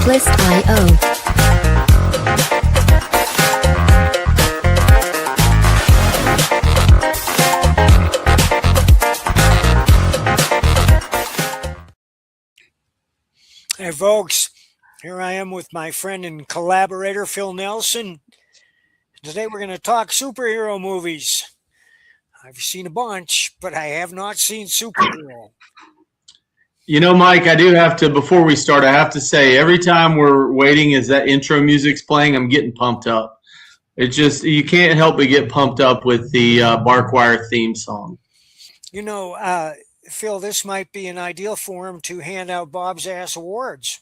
Bliss.io. Hey folks, here I am with my friend and collaborator Phil Nelson. Today we're going to talk superhero movies. I've seen a bunch, but I have not seen superhero. You know, Mike, I do have to, before we start, I have to say, every time we're waiting as that intro music's playing, I'm getting pumped up. It's just, you can't help but get pumped up with the Barkwire theme song. You know, Phil, this might be an ideal forum to hand out Bob's Ass Awards.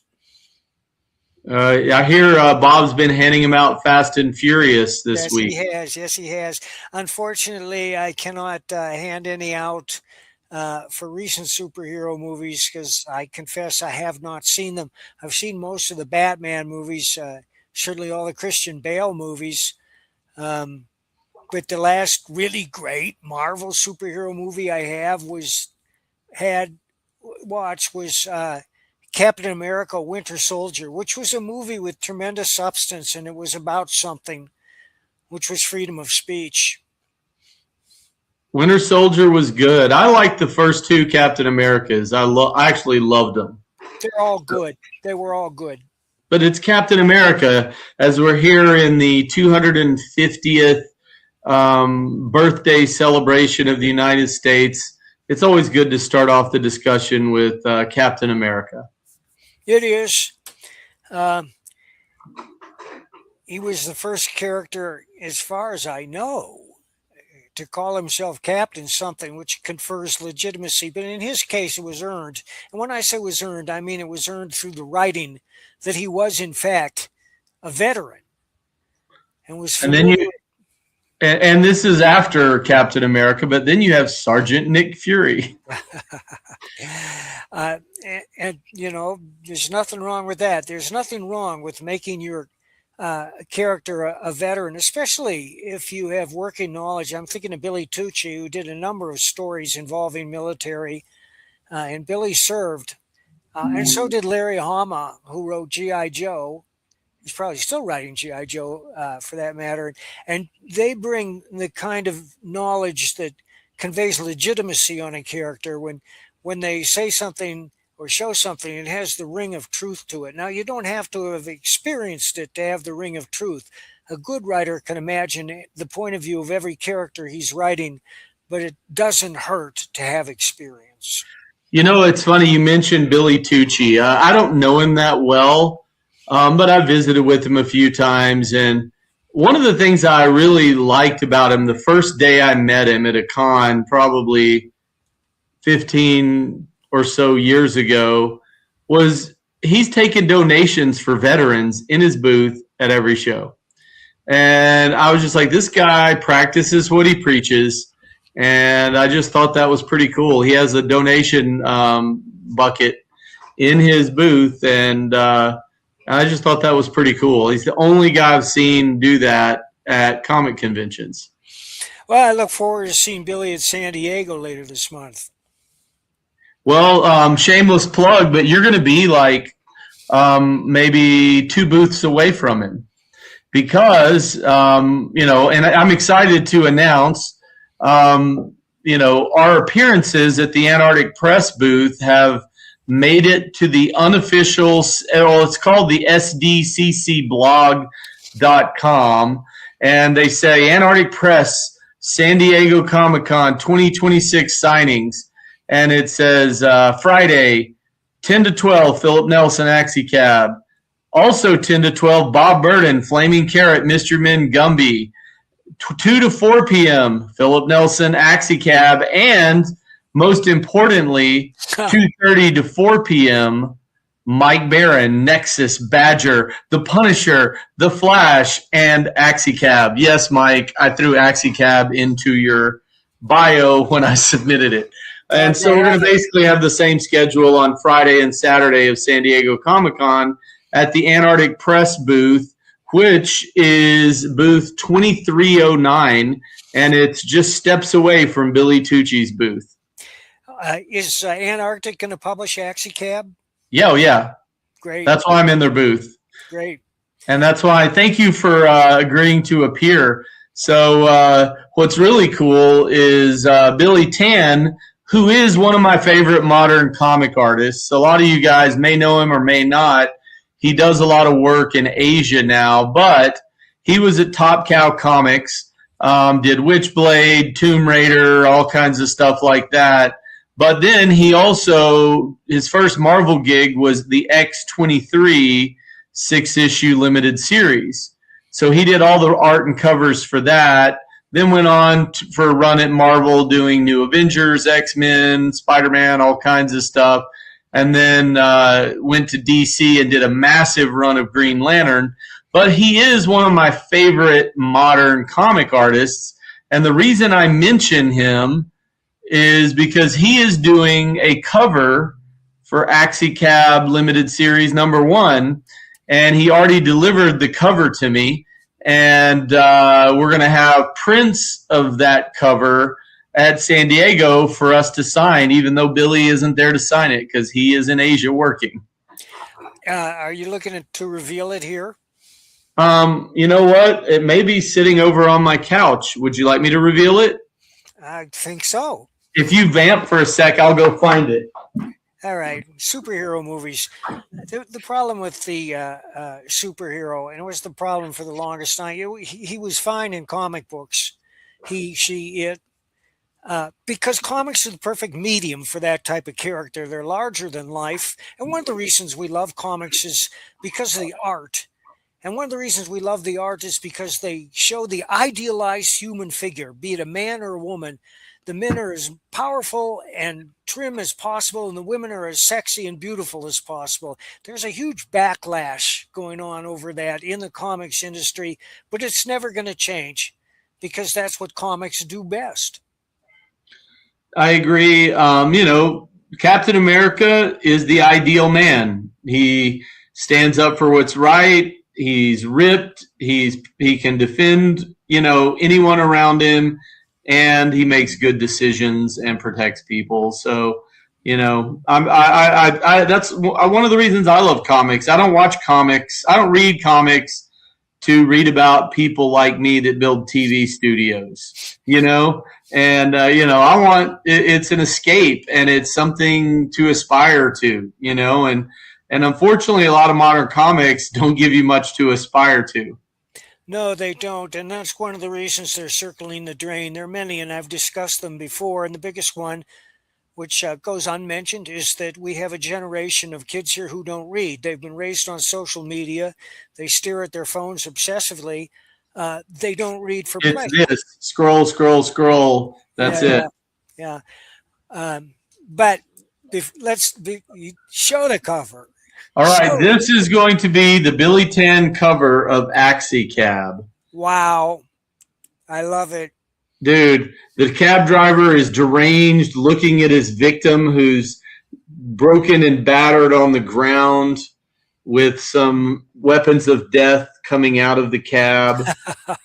I hear Bob's been handing them out fast and furious this week. Yes, he has. Unfortunately, I cannot hand any out for recent superhero movies because I confess I have not seen them. I've seen most of the Batman movies, certainly all the Christian Bale movies. But the last really great Marvel superhero movie I watched was Captain America Winter Soldier, which was a movie with tremendous substance, and it was about something, which was freedom of speech. Winter Soldier was good. I liked the first two Captain Americas. I actually loved them. They're all good. They were all good. But it's Captain America, as we're here in the 250th birthday celebration of the United States. It's always good to start off the discussion with Captain America. It is. He was the first character, as far as I know, to call himself Captain something, which confers legitimacy. But in his case, it was earned. And when I say was earned, I mean it was earned through the writing that he was, in fact, a veteran. And was familiar. And this is after Captain America, but then you have Sergeant Nick Fury. And, you know, there's nothing wrong with that. There's nothing wrong with making your character a veteran, especially if you have working knowledge. I'm thinking of Billy Tucci, who did a number of stories involving military, and Billy served. And so did Larry Hama, who wrote G.I. Joe. He's probably still writing G.I. Joe for that matter. And they bring the kind of knowledge that conveys legitimacy on a character. When they say something or show something, it has the ring of truth to it. Now, you don't have to have experienced it to have the ring of truth. A good writer can imagine the point of view of every character he's writing, but it doesn't hurt to have experience. You know, it's funny you mentioned Billy Tucci. I don't know him that well. But I visited with him a few times, and one of the things I really liked about him the first day I met him at a con, probably 15 or so years ago, was he's taking donations for veterans in his booth at every show. And I was just like, this guy practices what he preaches, and I just thought that was pretty cool. He has a donation bucket in his booth, and I just thought that was pretty cool. He's the only guy I've seen do that at comic conventions. Well, I look forward to seeing Billy at San Diego later this month. Well, shameless plug, but you're going to be like maybe 2 booths away from him because, you know, and I'm excited to announce, you know, our appearances at the Antarctic Press booth have made it to the unofficial, well, it's called the sdccblog.com, and they say Antarctic Press San Diego Comic-Con 2026 signings, and it says Friday 10 to 12 Philip Nelson Axicab, also 10 to 12 Bob Burden Flaming Carrot Mr. Min Gumby, 2 to 4 p.m. Philip Nelson Axicab, and most importantly, 2:30 to 4 p.m., Mike Barron, Nexus, Badger, The Punisher, The Flash, and Axicab. Yes, Mike, I threw Axicab into your bio when I submitted it. And so we're going to basically have the same schedule on Friday and Saturday of San Diego Comic-Con at the Antarctic Press booth, which is booth 2309, and it's just steps away from Billy Tucci's booth. Is Antarctic going to publish Axicab? Yeah, oh yeah. Great. That's why I'm in their booth. Great. And that's why thank you for agreeing to appear. So what's really cool is Billy Tan, who is one of my favorite modern comic artists. A lot of you guys may know him or may not. He does a lot of work in Asia now, but he was at Top Cow Comics, did Witchblade, Tomb Raider, all kinds of stuff like that. But then he also, his first Marvel gig was the X-23 6-issue limited series. So he did all the art and covers for that, then went on for a run at Marvel doing New Avengers, X-Men, Spider-Man, all kinds of stuff, and then went to DC and did a massive run of Green Lantern. But he is one of my favorite modern comic artists, and the reason I mention him is because he is doing a cover for Axicab Limited Series #1, and he already delivered the cover to me, and we're going to have prints of that cover at San Diego for us to sign, even though Billy isn't there to sign it because he is in Asia working. Are you looking to reveal it here? You know what? It may be sitting over on my couch. Would you like me to reveal it? I think so. If you vamp for a sec, I'll go find it. All right, superhero movies. The problem with the superhero, and it was the problem for the longest time, he was fine in comic books. He, she, it. Because comics are the perfect medium for that type of character. They're larger than life. And one of the reasons we love comics is because of the art. And one of the reasons we love the art is because they show the idealized human figure, be it a man or a woman. The men are as powerful and trim as possible, and the women are as sexy and beautiful as possible. There's a huge backlash going on over that in the comics industry, but it's never going to change because that's what comics do best. I agree. Captain America is the ideal man. He stands up for what's right. He's ripped. He can defend, anyone around him. And he makes good decisions and protects people. So, that's one of the reasons I love comics. I don't watch comics. I don't read comics to read about people like me that build TV studios, and, it's an escape and it's something to aspire to, and unfortunately a lot of modern comics don't give you much to aspire to. No, they don't. And that's one of the reasons they're circling the drain. There are many, and I've discussed them before. And the biggest one, which goes unmentioned, is that we have a generation of kids here who don't read. They've been raised on social media. They stare at their phones obsessively. They don't read for play. It's this. Scroll, scroll, scroll. That's it. Yeah. But show the cover. All right, this is going to be the Billy Tan cover of Axicab. Wow. I love it. Dude, the cab driver is deranged, looking at his victim who's broken and battered on the ground with some weapons of death coming out of the cab.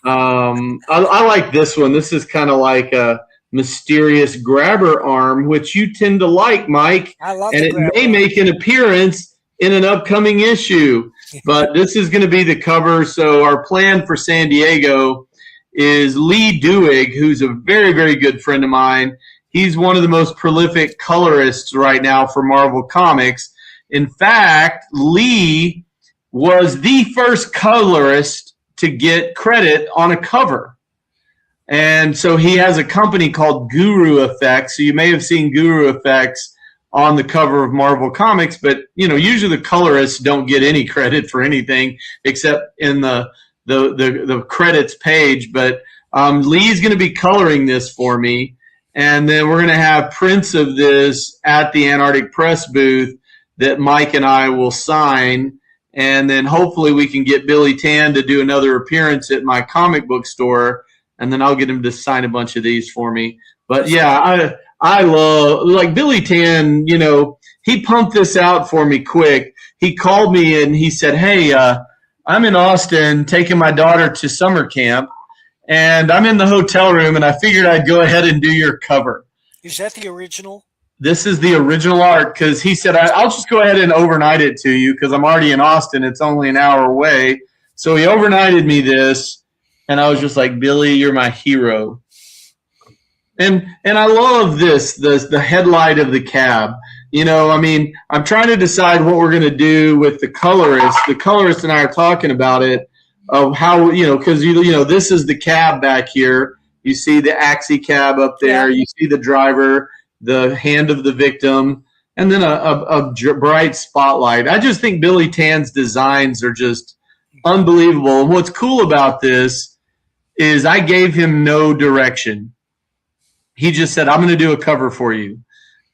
I like this one. This is kind of like a mysterious grabber arm, which you tend to like, Mike. I love and the it grabber may arm. make an appearance in an upcoming issue, but this is going to be the cover. So our plan for San Diego is Lee Duig, who's a very, very good friend of mine. He's one of the most prolific colorists right now for Marvel Comics. In fact, Lee was the first colorist to get credit on a cover. And so he has a company called Guru Effects. So you may have seen Guru Effects on the cover of Marvel Comics, but usually the colorists don't get any credit for anything except in the credits page. But Lee's going to be coloring this for me, and then we're going to have prints of this at the Antarctic Press booth that Mike and I will sign, and then hopefully we can get Billy Tan to do another appearance at my comic book store, and then I'll get him to sign a bunch of these for me. But yeah, I love, like, Billy Tan, he pumped this out for me quick. He called me and he said, hey, I'm in Austin taking my daughter to summer camp, and I'm in the hotel room, and I figured I'd go ahead and do your cover. Is that the original? this is the original art, because he said, I'll just go ahead and overnight it to you because I'm already in Austin. It's only an hour away. So he overnighted me this, and I was just like, Billy, you're my hero. And I love the headlight of the cab. I mean, I'm trying to decide what we're going to do with the colorist. The colorist and I are talking about it, of how, because, this is the cab back here. You see the Axie cab up there. Yeah. You see the driver, the hand of the victim, and then a bright spotlight. I just think Billy Tan's designs are just unbelievable. And what's cool about this is I gave him no direction. He just said, I'm going to do a cover for you.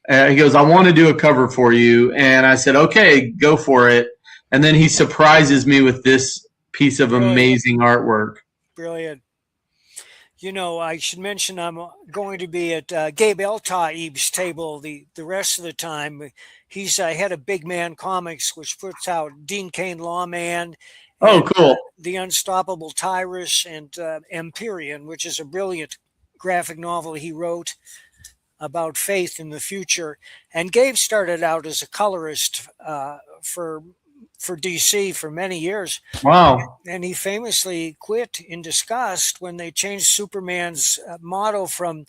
He goes, I want to do a cover for you. And I said, okay, go for it. And then he surprises me with this piece of amazing artwork. Brilliant. I should mention I'm going to be at Gabe Eltaib's table the rest of the time. He's head of Big Man Comics, which puts out Dean Cain Lawman. Oh, cool. The Unstoppable Tyrus and Empyrean, which is a brilliant graphic novel he wrote about faith in the future. And Gabe started out as a colorist for DC for many years. Wow. And he famously quit in disgust when they changed Superman's motto from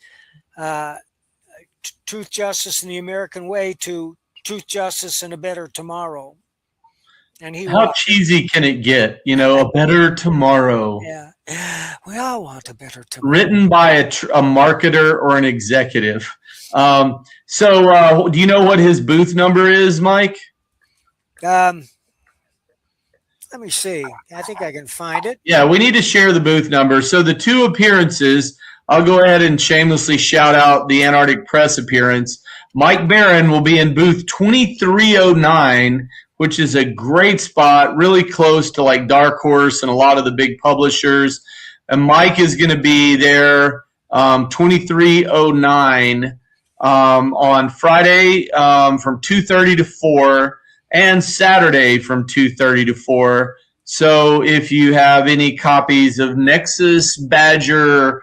truth, justice, and the American way to truth, justice, and a better tomorrow. And how cheesy can it get? A better tomorrow. Yeah. We all want a better tomorrow. Written by a marketer or an executive. So do you know what his booth number is, Mike? Let me see. I think I can find it. Yeah, we need to share the booth number. So the two appearances, I'll go ahead and shamelessly shout out the Antarctic Press appearance. Mike Barron will be in booth 2309, which is a great spot, really close to like Dark Horse and a lot of the big publishers. And Mike is going to be there 2309 on Friday from 2:30 to 4, and Saturday from 2:30 to 4. So if you have any copies of Nexus, Badger,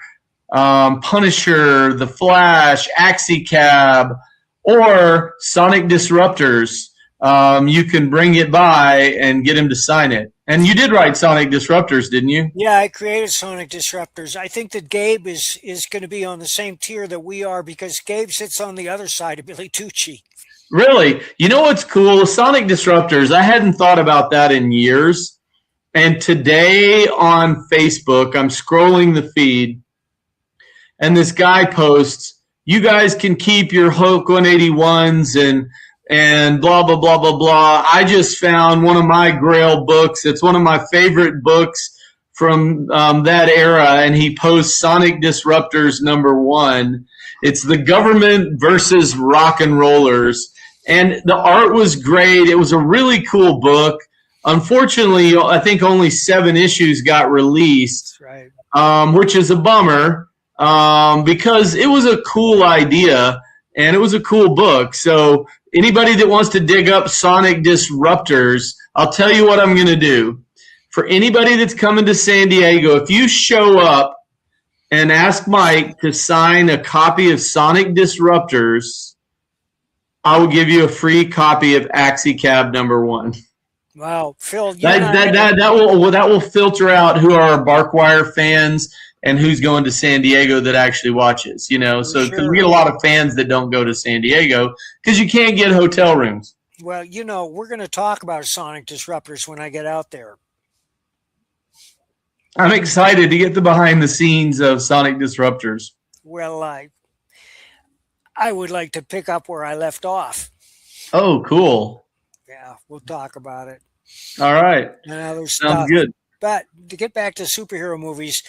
Punisher, The Flash, Axie Cab, or Sonic Disruptors, you can bring it by and get him to sign it. And you did write Sonic Disruptors, didn't you? Yeah, I created Sonic Disruptors. I think that Gabe is going to be on the same tier that we are, because Gabe sits on the other side of Billy Tucci. Really? You know what's cool? Sonic Disruptors, I hadn't thought about that in years. And today on Facebook, I'm scrolling the feed, and this guy posts, you guys can keep your Hulk 181s and blah, blah, blah, blah, blah. I just found one of my Grail books. It's one of my favorite books from that era, and he posts Sonic Disruptors #1. It's the government versus rock and rollers. And the art was great. It was a really cool book. Unfortunately, I think only 7 issues got released, right. Which is a bummer because it was a cool idea and it was a cool book. So anybody that wants to dig up Sonic Disruptors, I'll tell you what I'm going to do. For anybody that's coming to San Diego, if you show up and ask Mike to sign a copy of Sonic Disruptors, I will give you a free copy of Axie Cab #1. Wow, Phil, that will filter out who are Barkwire fans and who's going to San Diego that actually watches. So because we get a lot of fans that don't go to San Diego because you can't get hotel rooms. Well, we're going to talk about Sonic Disruptors when I get out there. I'm excited to get the behind the scenes of Sonic Disruptors. Well, I would like to pick up where I left off. Oh, cool. Yeah, we'll talk about it. All right. And other stuff. Sounds good. But to get back to superhero movies,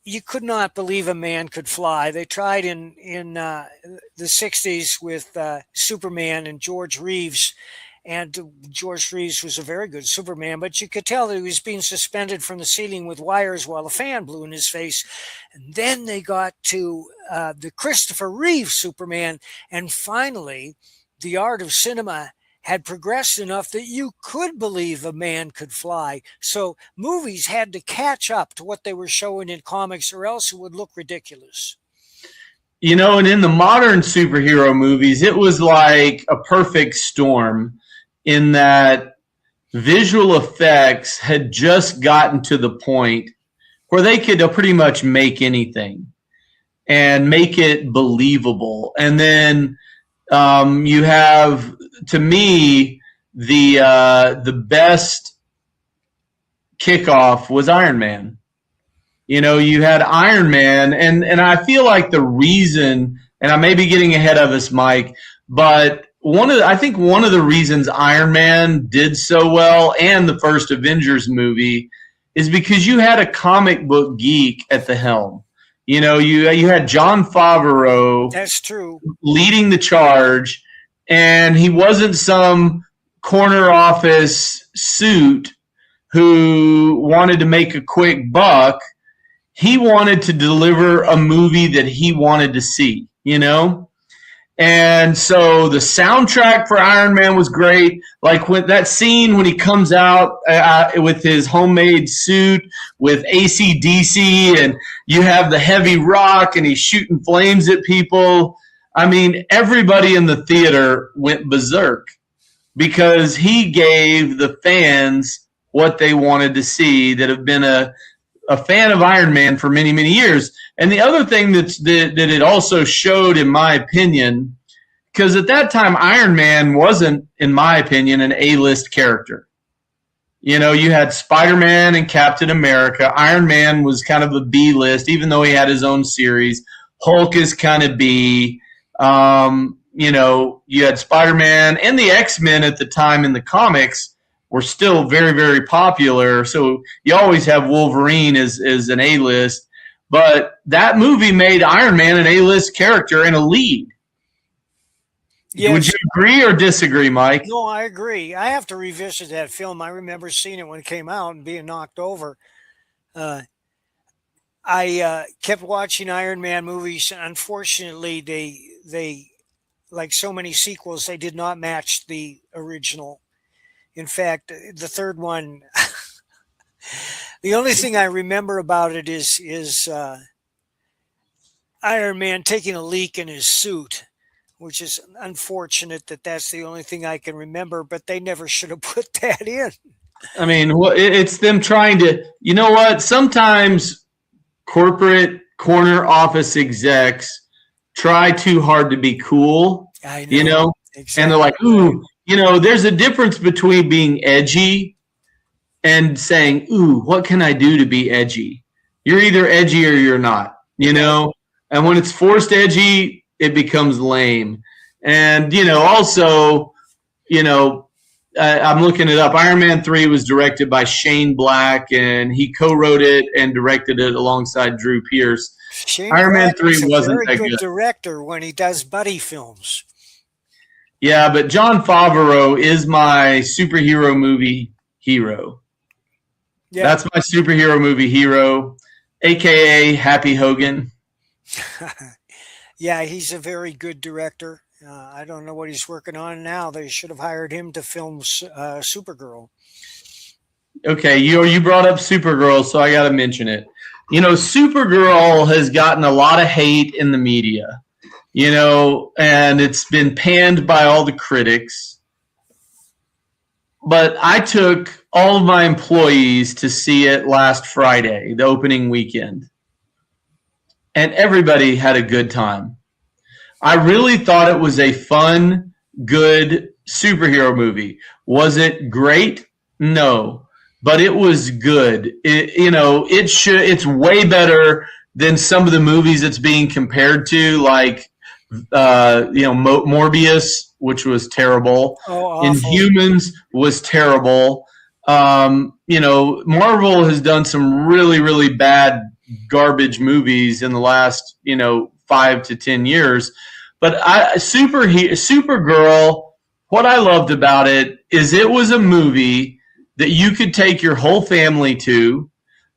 you could not believe a man could fly. They tried in the 60s with Superman and George Reeves. And George Reeves was a very good Superman, but you could tell that he was being suspended from the ceiling with wires while a fan blew in his face. And then they got to the Christopher Reeve Superman. And finally, the art of cinema had progressed enough that you could believe a man could fly. So movies had to catch up to what they were showing in comics, or else it would look ridiculous. and in the modern superhero movies, it was like a perfect storm in that visual effects had just gotten to the point where they could pretty much make anything and make it believable. And then you have, to me, the best kickoff was Iron Man. You had Iron Man, and I feel like the reason, and I may be getting ahead of us, Mike, but I think one of the reasons Iron Man did so well, and the first Avengers movie, is because you had a comic book geek at the helm. You had Jon Favreau. That's true. Leading the charge, and he wasn't some corner office suit who wanted to make a quick buck. He wanted to deliver a movie that he wanted to see, And so the soundtrack for Iron Man was great. Like when that scene when he comes out with his homemade suit with AC/DC, and you have the heavy rock and he's shooting flames at people. I mean, everybody in the theater went berserk because he gave the fans what they wanted to see that have been a fan of Iron Man for many, many years. And the other thing that it also showed, in my opinion, because at that time Iron Man wasn't, in my opinion, an A-list character. You had Spider-Man and Captain America. Iron Man was kind of a B-list, even though he had his own series. Hulk is kind of B. You had Spider-Man, and the X-Men at the time in the comics were still very, very popular. So you always have Wolverine as an A-list. But that movie made Iron Man an A-list character and a lead. Yes. Would you agree or disagree, Mike? No, I agree. I have to revisit that film. I remember seeing it when it came out and being knocked over. I kept watching Iron Man movies. Unfortunately, they like so many sequels, they did not match the original. In fact, the third one, the only thing I remember about it is Iron Man taking a leak in his suit, which is unfortunate that that's the only thing I can remember, but they never should have put that in. I mean, it's them trying to, you know what? Sometimes corporate corner office execs try too hard to be cool, Exactly. And they're like, ooh, there's a difference between being edgy and saying, ooh, what can I do to be edgy? You're either edgy or you're not, And when it's forced edgy, it becomes lame. And, also, I'm looking it up. Iron Man 3 was directed by Shane Black, and he co-wrote it and directed it alongside Drew Pearce. Iron Man 3 wasn't that good. Very good director when he does buddy films. Yeah, but Jon Favreau is my superhero movie hero. Yeah. That's my superhero movie hero, a.k.a. Happy Hogan. Yeah, he's a very good director. I don't know what he's working on now. They should have hired him to film Supergirl. Okay, you brought up Supergirl, so I got to mention it. Supergirl has gotten a lot of hate in the media, and it's been panned by all the critics. But I took all of my employees to see it last Friday, the opening weekend. And everybody had a good time. I really thought it was a fun, good superhero movie. Was it great? No. But it was good. It's way better than some of the movies it's being compared to, like Morbius, which was terrible. Inhumans was terrible. Marvel has done some really, really bad garbage movies in the last 5 to 10 years. But Supergirl, what I loved about it is it was a movie that you could take your whole family to.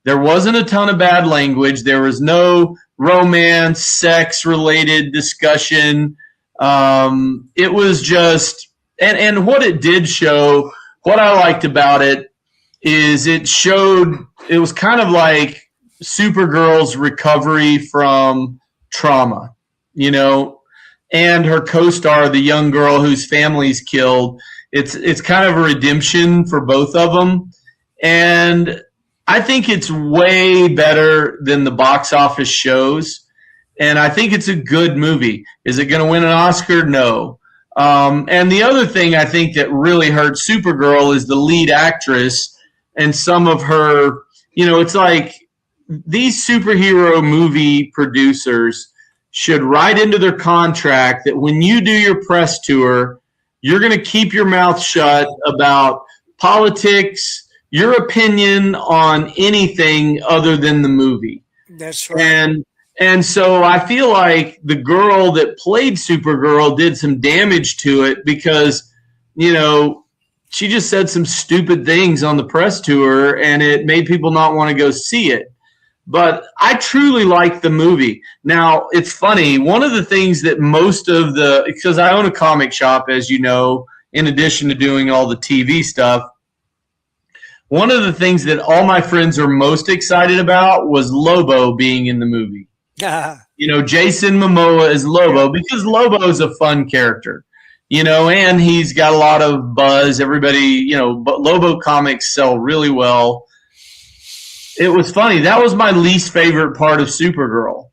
There wasn't a ton of bad language. There was no romance, sex-related discussion. It was just – and what it did show, what I liked about it is it showed – it was kind of like Supergirl's recovery from trauma. you know, and her co-star, the young girl whose family's killed. It's kind of a redemption for both of them, and I think it's way better than the box office shows. And I think it's a good movie. Is it going to win an Oscar? No. And the other thing I think that really hurt Supergirl is the lead actress and some of her, you know, it's like these superhero movie producers should write into their contract that when you do your press tour, you're going to keep your mouth shut about politics, your opinion on anything other than the movie. That's right. And so I feel like the girl that played Supergirl did some damage to it because, you know, she just said some stupid things on the press tour and it made people not want to go see it. But I truly like the movie. Now, it's funny. One of the things that because I own a comic shop, as you know, in addition to doing all the TV stuff, one of the things that all my friends are most excited about was Lobo being in the movie. You know, Jason Momoa is Lobo because Lobo is a fun character, you know, and he's got a lot of buzz. Everybody, you know, but Lobo comics sell really well. It was funny. That was my least favorite part of Supergirl.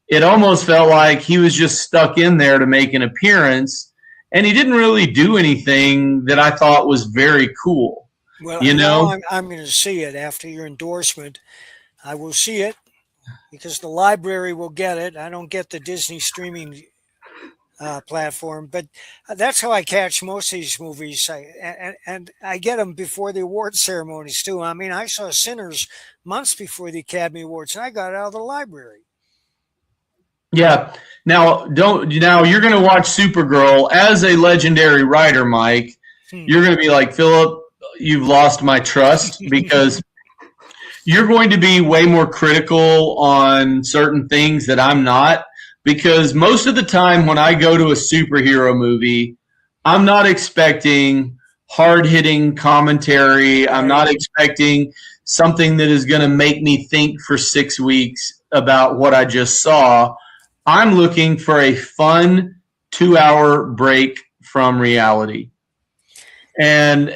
It almost felt like he was just stuck in there to make an appearance, and he didn't really do anything that I thought was very cool. Well, You know? I'm going to see it after your endorsement. I will see it because the library will get it. I don't get the Disney streaming platform, but that's how I catch most of these movies. And I get them before the award ceremonies too. I mean, I saw Sinners months before the Academy Awards, and I got it out of the library. Yeah. Now you're going to watch Supergirl as a legendary writer, Mike. You're going to be like, Philip, you've lost my trust because you're going to be way more critical on certain things that I'm not. Because most of the time when I go to a superhero movie, I'm not expecting hard-hitting commentary. I'm not expecting something that is going to make me think for 6 weeks about what I just saw. I'm looking for a fun 2-hour break from reality. And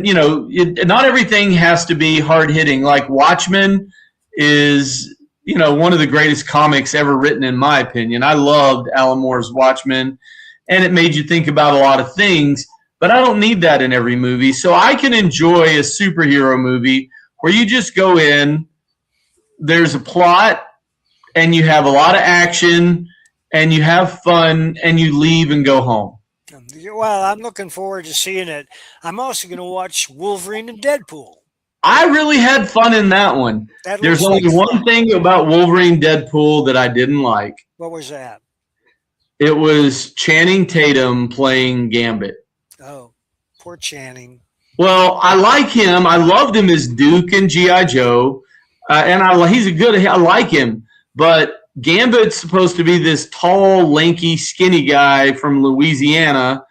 you know, not everything has to be hard-hitting. Like Watchmen is, you know, one of the greatest comics ever written, in my opinion. I loved Alan Moore's Watchmen, and it made you think about a lot of things, but I don't need that in every movie. So I can enjoy a superhero movie where you just go in, there's a plot, and you have a lot of action, and you have fun, and you leave and go home. Well, I'm looking forward to seeing it. I'm also going to watch Wolverine and Deadpool. I really had fun in that one. There's only one thing about Wolverine Deadpool that I didn't like. What was that? It was Channing Tatum playing Gambit. Oh, poor Channing. Well, I like him. I loved him as Duke in G.I. Joe. He's a good, I like him. But Gambit's supposed to be this tall, lanky, skinny guy from Louisiana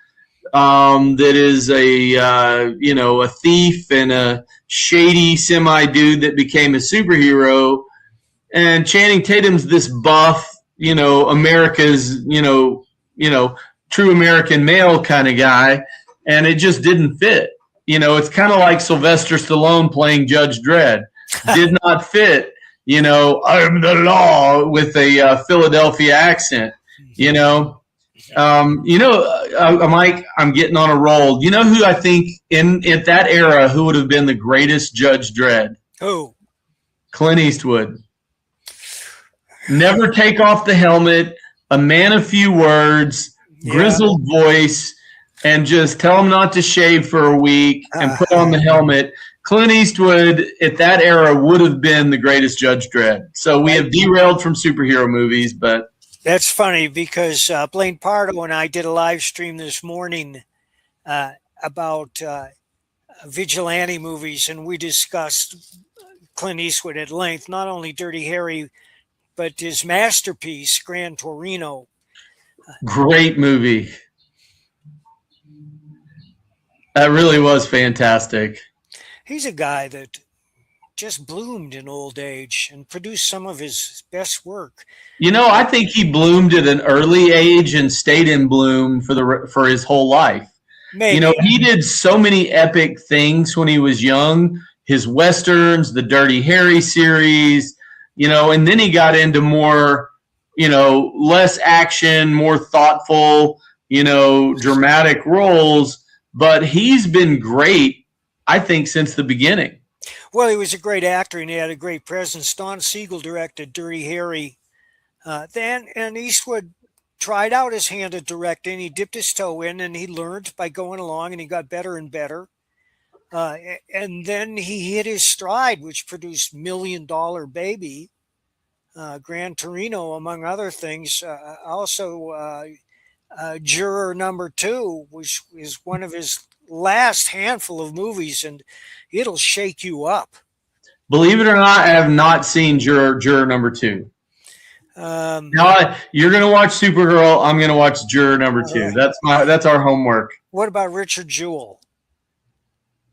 that is a thief and a shady semi-dude that became a superhero. And Channing Tatum's this buff, you know, America's, true American male kind of guy. And it just didn't fit. You know, it's kind of like Sylvester Stallone playing Judge Dredd. Did not fit. You know, I'm the law with a Philadelphia accent, you know. Mike, I'm getting on a roll. You know who I think at that era who would have been the greatest Judge Dredd? Who? Clint Eastwood. Never take off the helmet, a man of few words, grizzled voice, and just tell him not to shave for a week and put on the helmet. Clint Eastwood at that era would have been the greatest Judge Dredd. So we have derailed from superhero movies, but that's funny because Blaine Pardo and I did a live stream this morning about vigilante movies, and we discussed Clint Eastwood at length, not only Dirty Harry, but his masterpiece, Gran Torino. Great movie. That really was fantastic. He's a guy that just bloomed in old age and produced some of his best work. I think he bloomed at an early age and stayed in bloom for his whole life. Maybe. He did so many epic things when he was young. His Westerns, the Dirty Harry series, and then he got into more, less action, more thoughtful, dramatic roles. But he's been great, I think, since the beginning. Well, he was a great actor and he had a great presence. Don Siegel directed Dirty Harry. And Eastwood tried out his hand at directing. He dipped his toe in and he learned by going along and he got better and better. And then he hit his stride, which produced $1 Million Baby, Gran Torino, among other things. Also, Juror Number 2, which is one of his last handful of movies, and it'll shake you up. Believe it or not, I have not seen Juror Number 2. Now you're gonna watch Supergirl. I'm gonna watch Juror Number 2. That's our homework. What about Richard Jewell?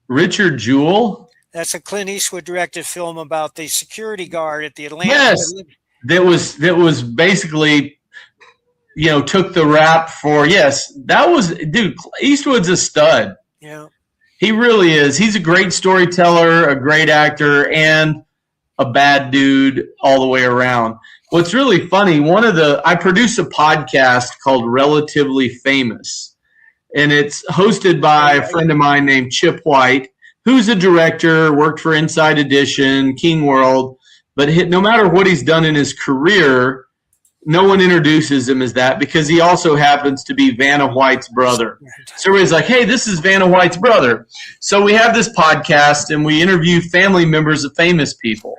Richard Jewell? That's a Clint Eastwood directed film about the security guard at the Atlanta. Yes, that was basically, took the rap for. Yes, that was, dude. Eastwood's a stud. Yeah, he really is. He's a great storyteller, a great actor, and a bad dude all the way around. What's really funny, I produce a podcast called Relatively Famous, and it's hosted by a friend of mine named Chip White, who's a director, worked for Inside Edition, King World, but no matter what he's done in his career, no one introduces him as that because he also happens to be Vanna White's brother. So everybody's like, hey, this is Vanna White's brother. So we have this podcast, and we interview family members of famous people.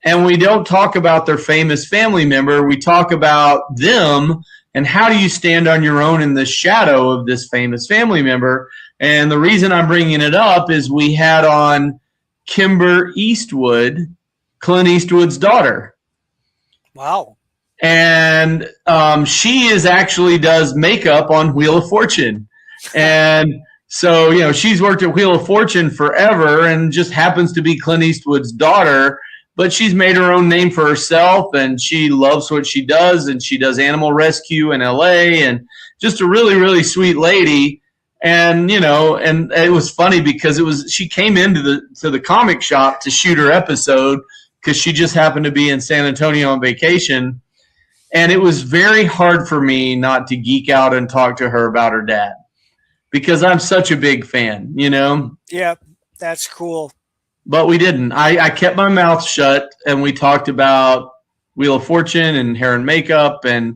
And we don't talk about their famous family member. We talk about them and how do you stand on your own in the shadow of this famous family member. And the reason I'm bringing it up is we had on Kimber Eastwood, Clint Eastwood's daughter. Wow. And she actually does makeup on Wheel of Fortune. And so, she's worked at Wheel of Fortune forever and just happens to be Clint Eastwood's daughter. But she's made her own name for herself, and she loves what she does, and she does animal rescue in L.A., and just a really, really sweet lady. And, and it was funny because she came into the comic shop to shoot her episode because she just happened to be in San Antonio on vacation. And it was very hard for me not to geek out and talk to her about her dad because I'm such a big fan, Yeah, that's cool. But we didn't. I kept my mouth shut, and we talked about Wheel of Fortune and hair and makeup and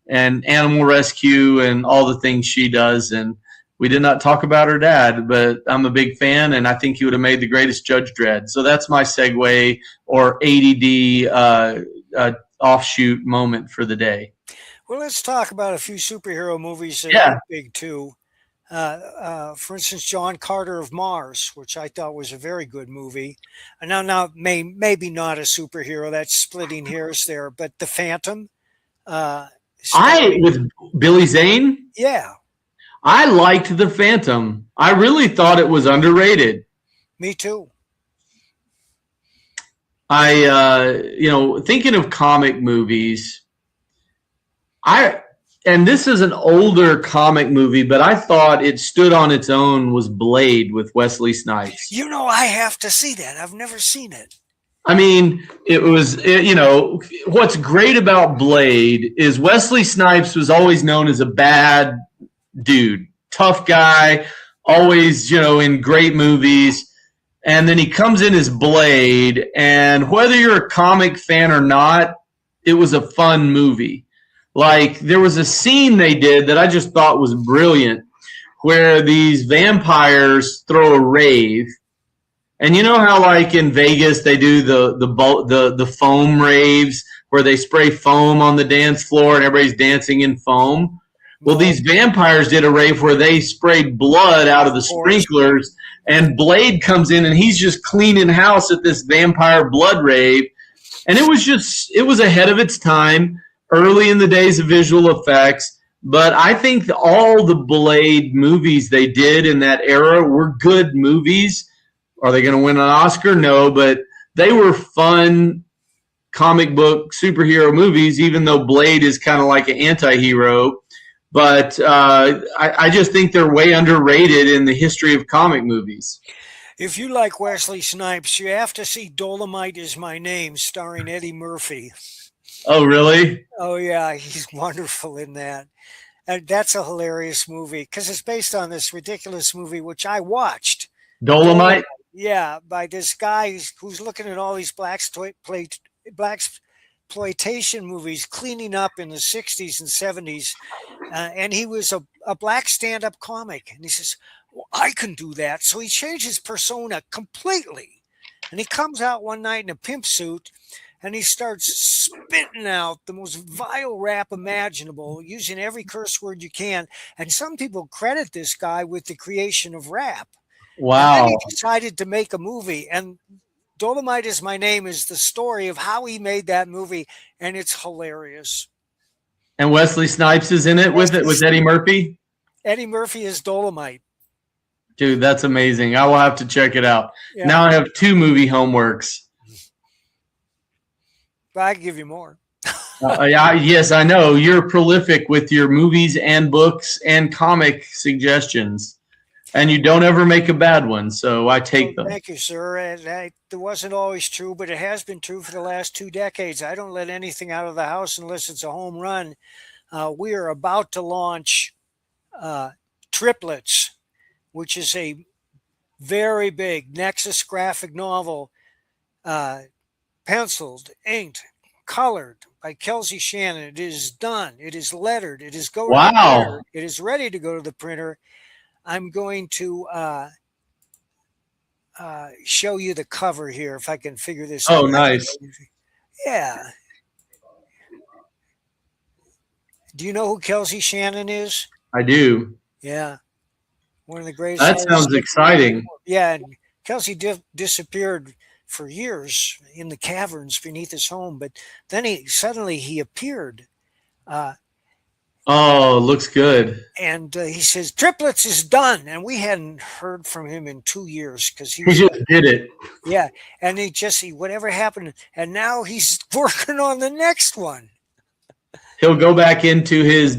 animal rescue and all the things she does. And we did not talk about her dad, but I'm a big fan, and I think he would have made the greatest Judge Dredd. So that's my segue or ADD offshoot moment for the day. Well, let's talk about a few superhero movies that are big too. For instance, John Carter of Mars, which I thought was a very good movie. And now maybe not a superhero, that's splitting hairs there, but The Phantom. With Billy Zane? Yeah. I liked The Phantom. I really thought it was underrated. Me too. Thinking of comic movies, and this is an older comic movie, but I thought it stood on its own, was Blade with Wesley Snipes. I have to see that. I've never seen it. I mean, what's great about Blade is Wesley Snipes was always known as a bad dude, tough guy, always, in great movies. And then he comes in as Blade, and whether you're a comic fan or not, it was a fun movie. Like, there was a scene they did that I just thought was brilliant where these vampires throw a rave. And you know how, like, in Vegas they do the foam raves where they spray foam on the dance floor and everybody's dancing in foam? Well, these vampires did a rave where they sprayed blood out of the sprinklers, and Blade comes in and he's just cleaning house at this vampire blood rave. And it was ahead of its time. Early in the days of visual effects, but I think all the Blade movies they did in that era were good movies. Are they going to win an Oscar? No, but they were fun comic book superhero movies, even though Blade is kind of like an anti-hero. But I just think they're way underrated in the history of comic movies. If you like Wesley Snipes, you have to see Dolomite Is My Name, starring Eddie Murphy. Oh, really? Oh, yeah, he's wonderful in that. And that's a hilarious movie because it's based on this ridiculous movie, which I watched. Dolomite? Yeah, by this guy who's looking at all these blaxploitation movies cleaning up in the 60s and 70s. And he was a black stand-up comic. And he says, well, I can do that. So he changed his persona completely. And he comes out one night in a pimp suit and he starts spitting out the most vile rap imaginable, using every curse word you can. And some people credit this guy with the creation of rap. Wow. And then he decided to make a movie. And Dolomite Is My Name is the story of how he made that movie. And it's hilarious. And Wesley Snipes is in it with Eddie Murphy? Eddie Murphy is Dolomite. Dude, that's amazing. I will have to check it out. Yeah. Now I have 2 movie homeworks. But I can give you more. Yes, I know. You're prolific with your movies and books and comic suggestions. And you don't ever make a bad one, so I take them. Thank you, sir. It wasn't always true, but it has been true for the last 2 decades. I don't let anything out of the house unless it's a home run. We are about to launch Triplets, which is a very big Nexus graphic novel, penciled, inked, colored by Kelsey Shannon. It is done. It is lettered. It is going to the printer. It is ready to go to the printer. I'm going to show you the cover here if I can figure this out. Oh, nice. Yeah. Do you know who Kelsey Shannon is? I do. Yeah. One of the greatest. That sounds exciting. Yeah. And Kelsey disappeared for years in the caverns beneath his home, but then he appeared. Oh, looks good. And he says, Triplets is done. And we hadn't heard from him in 2 years because he just did it. Yeah. And whatever happened. And now he's working on the next one. He'll go back into his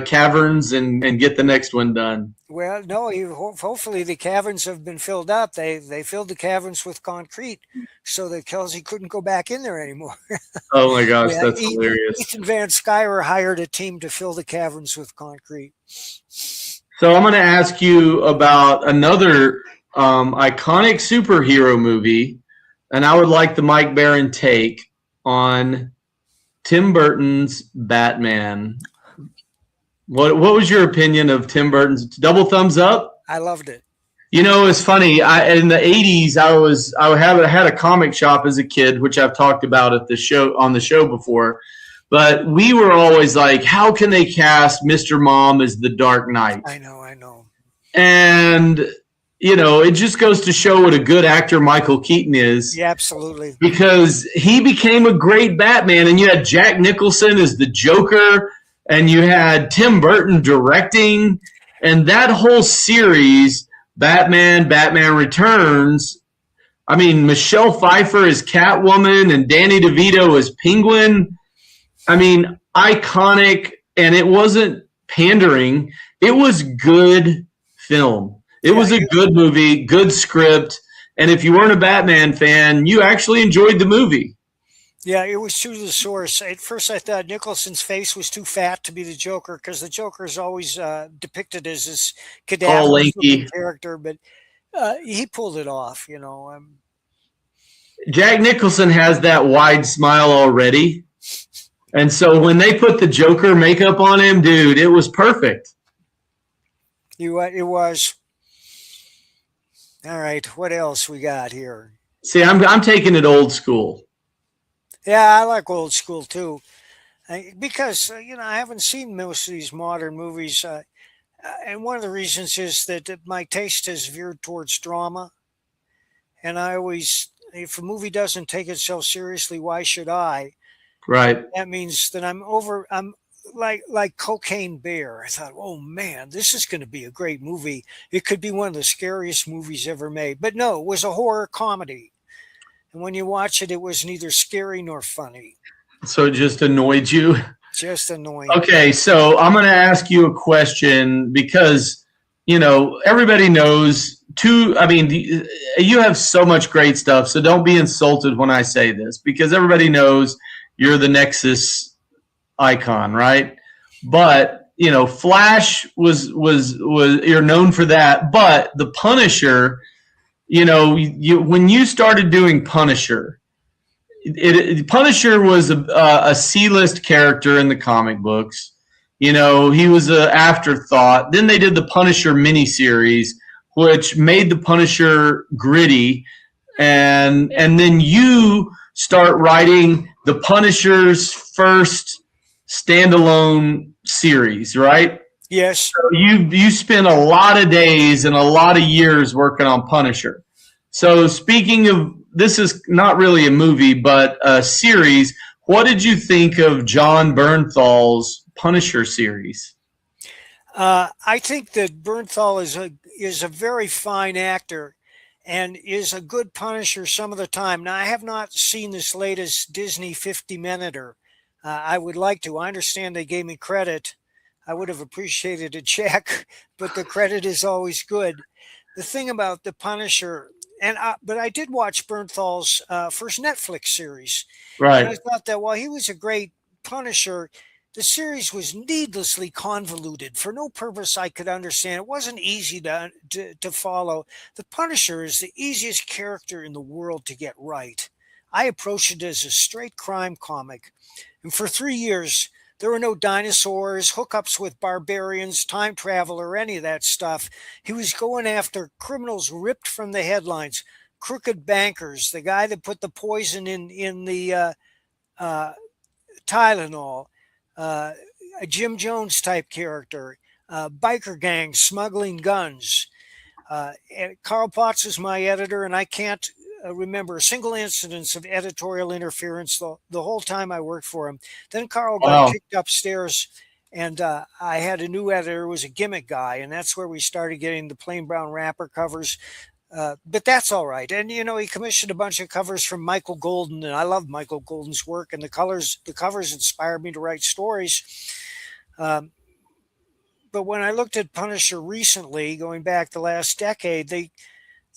caverns and get the next one done. Well, no, hopefully the caverns have been filled up. They filled the caverns with concrete so that Kelsey couldn't go back in there anymore. Oh my gosh, yeah, that's hilarious. Ethan Van Sciver hired a team to fill the caverns with concrete. So I'm going to ask you about another iconic superhero movie, and I would like the Mike Barron take on Tim Burton's Batman. What was your opinion of Tim Burton's? Double thumbs up? I loved it. You know, it's funny. In the 80s, I had a comic shop as a kid, which I've talked about on the show before. But we were always like, how can they cast Mr. Mom as the Dark Knight? I know. And you know, it just goes to show what a good actor Michael Keaton is. Yeah, absolutely. Because he became a great Batman, and you had Jack Nicholson as the Joker, and you had Tim Burton directing, and that whole series, Batman Returns. I mean, Michelle Pfeiffer as Catwoman and Danny DeVito as Penguin. I mean, iconic, and it wasn't pandering. It was good film. It was a good movie, good script, and if you weren't a Batman fan, you actually enjoyed the movie. Yeah, it was true to the source. At first, I thought Nicholson's face was too fat to be the Joker because the Joker is always depicted as this cadaver-looking character, but he pulled it off, you know. Jack Nicholson has that wide smile already, and so when they put the Joker makeup on him, dude, it was perfect. It was. All right, what else we got here? See, I'm taking it old school. Yeah, I like old school too, because I haven't seen most of these modern movies, and one of the reasons is that my taste has veered towards drama, and I always, if a movie doesn't take itself seriously, why should I? Right. That means that I'm like Cocaine Bear. I thought, oh man, this is going to be a great movie. It could be one of the scariest movies ever made. But no, it was a horror comedy. And when you watch it, it was neither scary nor funny. So it just annoyed you. Just annoying. Okay, so I'm going to ask you a question because everybody knows. I mean, you have so much great stuff. So don't be insulted when I say this because everybody knows you're the Nexus icon, right? But Flash was you're known for that. But the Punisher, when you started doing Punisher, Punisher was a C-list character in the comic books. He was an afterthought. Then they did the Punisher miniseries, which made the Punisher gritty, and then you start writing the Punisher's first standalone series, right? Yes. So you spent a lot of days and a lot of years working on Punisher. So speaking of, this is not really a movie, but a series. What did you think of John Bernthal's Punisher series? I think that Bernthal is a very fine actor and is a good Punisher some of the time. Now, I have not seen this latest Disney 50-minuter. I would like to. I understand they gave me credit. I would have appreciated a check, but the credit is always good. The thing about the Punisher, but I did watch Bernthal's first Netflix series, and I Right. thought that while he was a great Punisher, the series was needlessly convoluted for no purpose I could understand. It wasn't easy to follow. The Punisher is the easiest character in the world to get right. I approached it as a straight crime comic, and for 3 years there were no dinosaurs, hookups with barbarians, time travel, or any of that stuff. He was going after criminals ripped from the headlines, crooked bankers, the guy that put the poison in the uh, Tylenol, uh, a Jim Jones type character, biker gangs smuggling guns. And Carl Potts is my editor, and I can't remember a single instance of editorial interference the whole time I worked for him. Then Carl got Wow. kicked upstairs, and I had a new editor who was a gimmick guy, and that's where we started getting the plain brown wrapper covers. But that's all right. And he commissioned a bunch of covers from Michael Golden, and I love Michael Golden's work. And the covers inspired me to write stories. Um, but when I looked at Punisher recently, going back the last decade,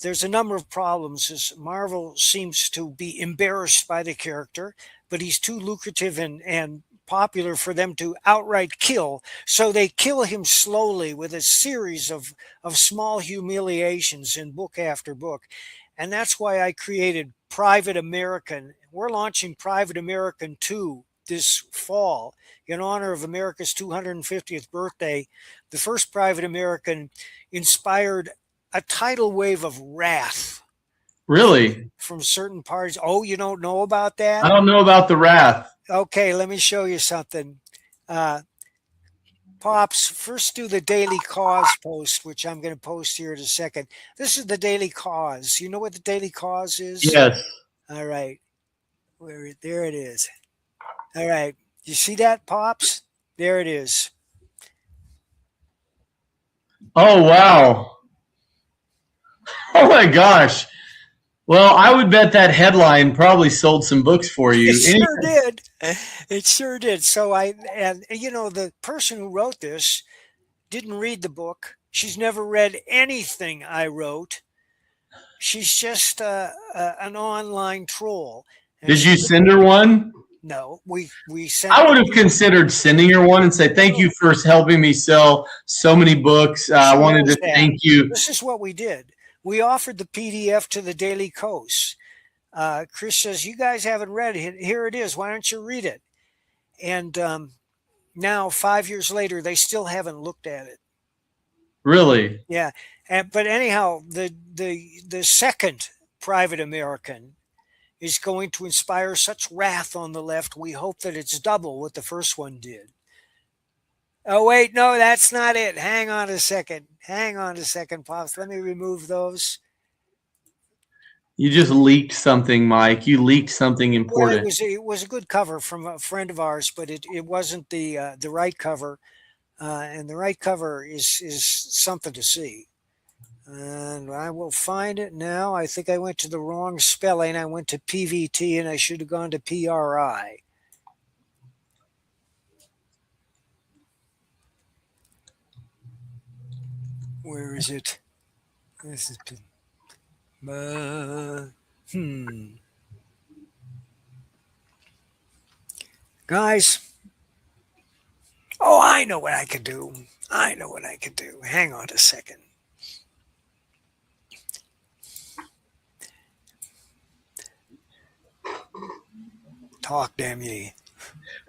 there's a number of problems. As Marvel seems to be embarrassed by the character, but he's too lucrative and popular for them to outright kill. So they kill him slowly with a series of small humiliations in book after book. And that's why I created Private American. We're launching Private American 2 this fall in honor of America's 250th birthday. The first Private American inspired a tidal wave of wrath Really? from certain parties. Oh, you don't know about I that? don't know about the Wrath. Okay, let me show you something. Uh, Pops, first do the Daily Cause post, which I'm going to post here in a second. This is the Daily Cause. You know what the Daily Cause is? Yes. All right. There it is. All right. You see that, Pops? There it is. Oh, wow. Oh my gosh. Well, I would bet that headline probably sold some books for you. It sure Anyway, did. It sure did. So the person who wrote this didn't read the book. She's never read anything I wrote. She's just an online troll. And did you send her one? No, we sent. I would have considered sending her one and say, thank you for helping me sell so many books. I wanted to thank you. This is what we did. We offered the PDF to the Daily Kos. Chris says, you guys haven't read it. Here it is. Why don't you read it? And now, 5 years later, they still haven't looked at it. Really? Yeah. But anyhow, the second Private American is going to inspire such wrath on the left. We hope that it's double what the first one did. Oh, wait, no, that's not it. Hang on a second. Hang on a second, Pops. Let me remove those. You just leaked something, Mike. You leaked something Well, important. it was a good cover from a friend of ours, but it wasn't the right cover. And the right cover is something to see. And I will find it now. I think I went to the wrong spelling. I went to PVT and I should have gone to PRI. Where is it? This is Guys, oh, I know what I could do. I know what I could do. Hang on a second. Talk, damn ye.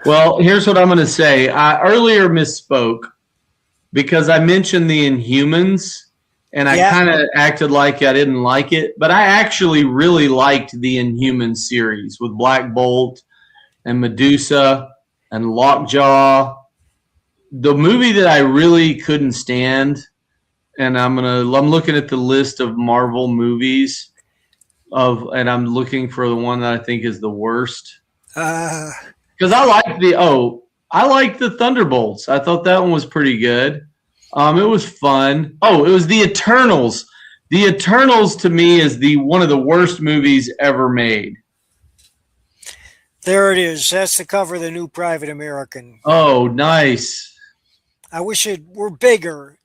Well, here's what I'm going to say. I earlier misspoke because I mentioned the Inhumans, and I kind of acted like I didn't like it. But I actually really liked the Inhumans series with Black Bolt and Medusa and Lockjaw. The movie that I really couldn't stand, and I'm looking at the list of Marvel movies and I'm looking for the one that I think is the worst. Because I like the Thunderbolts. I thought that one was pretty good. It was fun. Oh, it was the Eternals. The Eternals to me is one of the worst movies ever made. There it is. That's the cover of the new Private American. Oh, nice. I wish it were bigger.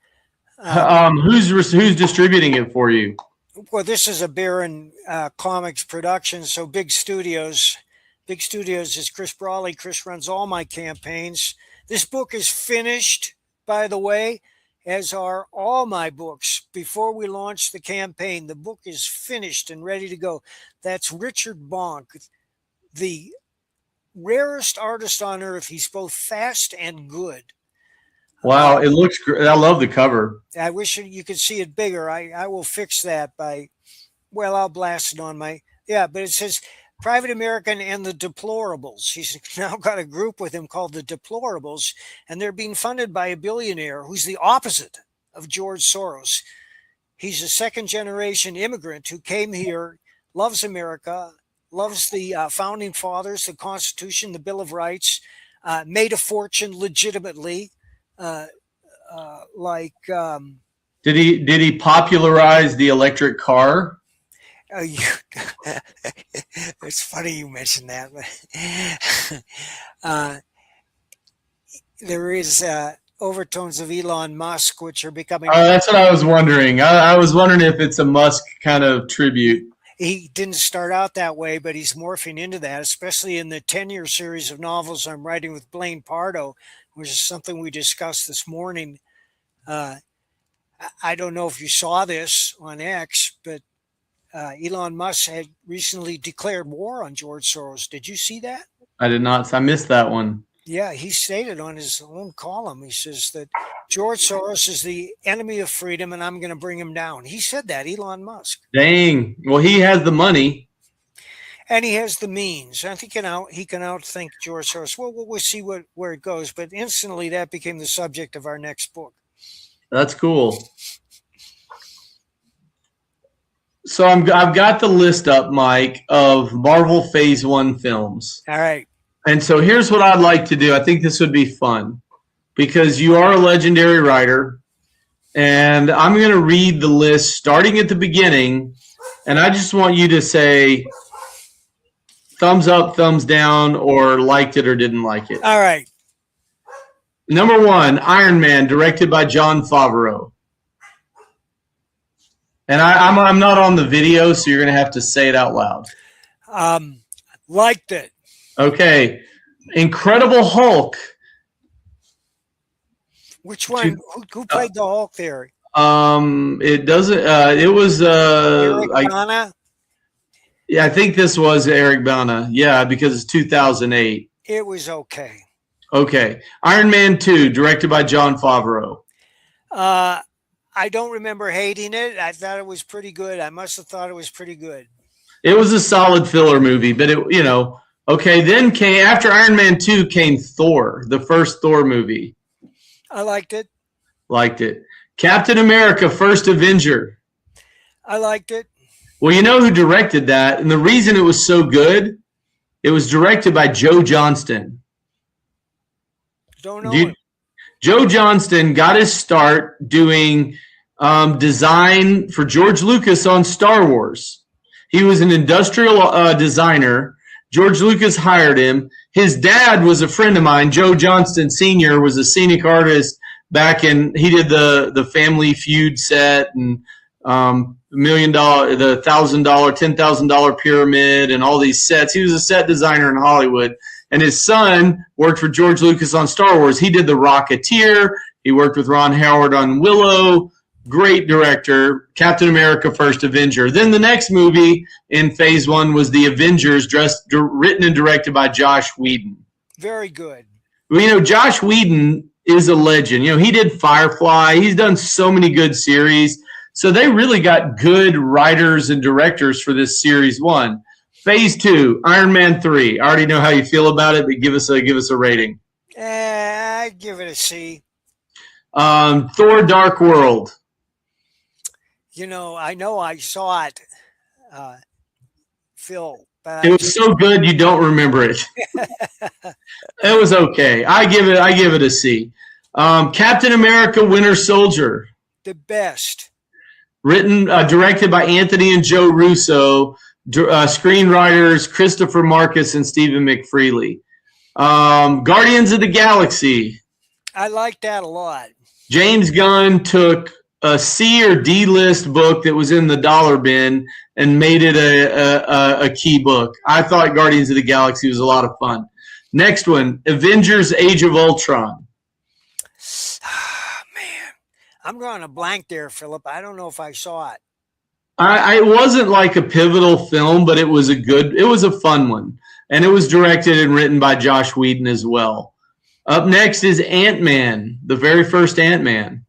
Who's distributing it for you? Well, this is a Baron Comics production, so big studios. Big Studios is Chris Brawley. Chris runs all my campaigns. This book is finished, by the way, as are all my books. Before we launch the campaign, the book is finished and ready to go. That's Richard Bonk, the rarest artist on earth. He's both fast and good. Wow, it looks great. I love the cover. I wish you could see it bigger. I will fix that I'll blast it on but it says Private American and the Deplorables. He's now got a group with him called the Deplorables, and they're being funded by a billionaire who's the opposite of George Soros. He's a second-generation immigrant who came here, loves America, loves the founding fathers, the Constitution, the Bill of Rights, made a fortune legitimately. Did he popularize the electric car? It's funny you mentioned that. There is overtones of Elon Musk, which are becoming. That's what I was wondering. I was wondering if it's a Musk kind of tribute. He didn't start out that way, but he's morphing into that, especially in the 10-year series of novels I'm writing with Blaine Pardo, which is something we discussed this morning. I don't know if you saw this on X, but Elon Musk had recently declared war on George Soros. Did you see that? I did not. I missed that one. Yeah, he stated on his own column, he says that George Soros is the enemy of freedom and I'm going to bring him down. He said that, Elon Musk. Dang. Well, he has the money. And he has the means. I think he can outthink George Soros. Well, we'll see where it goes. But instantly that became the subject of our next book. That's cool. So I've got the list up, Mike, of Marvel Phase 1 films. All right. And so here's what I'd like to do. I think this would be fun because you are a legendary writer. And I'm going to read the list starting at the beginning. And I just want you to say thumbs up, thumbs down, or liked it or didn't like it. All right. Number 1, Iron Man, directed by Jon Favreau. And I'm not on the video, so you're going to have to say it out loud. Liked it. Okay. Incredible Hulk. Which one? Who played the Hulk there? It doesn't. It was. Eric Bana? Yeah, I think this was Eric Bana. Yeah, because it's 2008. It was okay. Okay. Iron Man 2, directed by Jon Favreau. I don't remember hating it. I thought it was pretty good. I must have thought it was pretty good. It was a solid filler movie, but okay. Then after Iron Man 2 came Thor, the first Thor movie. I liked it. Liked it. Captain America, First Avenger. I liked it. Well, you know who directed that? And the reason it was so good, it was directed by Joe Johnston. Don't know him. Joe Johnston got his start doing design for George Lucas on Star Wars. He was an industrial designer. George Lucas hired him. His dad was a friend of mine. Joe Johnston Sr. was a scenic artist back in, he did the Family Feud set and $1 million, the $1,000, $10,000 pyramid and all these sets. He was a set designer in Hollywood. And his son worked for George Lucas on Star Wars. He did The Rocketeer. He worked with Ron Howard on Willow. Great director. Captain America: First Avenger. Then the next movie in Phase 1 was The Avengers, written and directed by Josh Whedon. Very good. Well, you know, Josh Whedon is a legend. You know, he did Firefly. He's done so many good series. So they really got good writers and directors for this Series 1. Phase 2, Iron Man 3. I already know how you feel about it, but give us a rating. I'd give it a C. Thor: Dark World. You know I saw it, Phil. But It was so good you don't remember it. It was okay. I give it a C. Captain America: Winter Soldier. The best. Written, directed by Anthony and Joe Russo. Screenwriters Christopher Marcus and Stephen McFeely. Guardians of the Galaxy. I like that a lot. James Gunn took a C or D list book that was in the dollar bin and made it a key book. I thought Guardians of the Galaxy was a lot of fun. Next one, Avengers: Age of Ultron. Man, I'm drawing a blank there, Philip. I don't know if I saw it. It wasn't like a pivotal film, but it was a fun one. And it was directed and written by Josh Whedon as well. Up next is Ant-Man, the very first Ant-Man.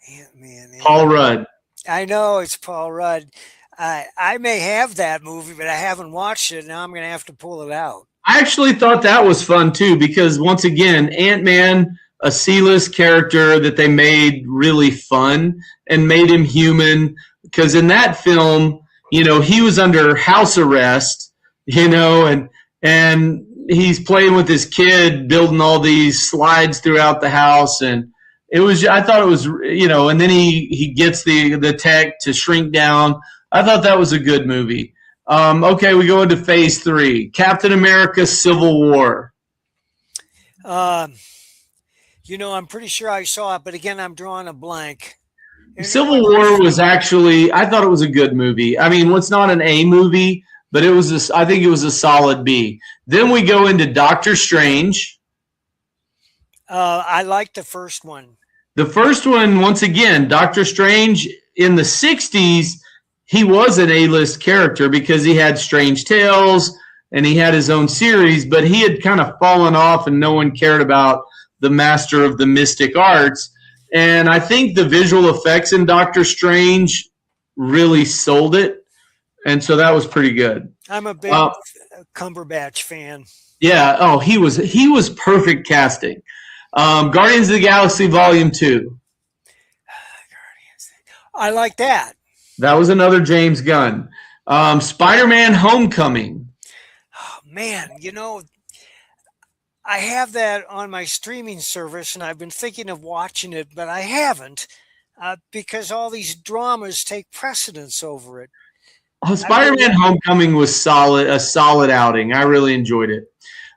Ant-Man. Paul Rudd. I know it's Paul Rudd. I may have that movie, but I haven't watched it. Now I'm going to have to pull it out. I actually thought that was fun too, because once again, Ant-Man, a C-list character that they made really fun and made him human. Because in that film, you know, he was under house arrest, you know, and he's playing with his kid, building all these slides throughout the house. And I thought it was, you know, and then he gets the tech to shrink down. I thought that was a good movie. Okay, we go into Phase 3, Captain America: Civil War. You know, I'm pretty sure I saw it, but again, I'm drawing a blank. Civil War was actually, I thought it was a good movie. I mean, it's not an A movie, but I think it was a solid B. Then we go into Doctor Strange. I like the first one. The first one, once again, Doctor Strange in the 60s, he was an A-list character because he had Strange Tales and he had his own series, but he had kind of fallen off and no one cared about the master of the mystic arts. And I think the visual effects in Doctor Strange really sold it. And so that was pretty good. I'm a big Cumberbatch fan. Yeah. Oh, he was perfect casting. Guardians of the Galaxy Volume 2. I like that. That was another James Gunn. Spider-Man: Homecoming. Oh, man, you know, I have that on my streaming service, and I've been thinking of watching it, but I haven't because all these dramas take precedence over it. Oh, Spider-Man: Homecoming was a solid outing. I really enjoyed it.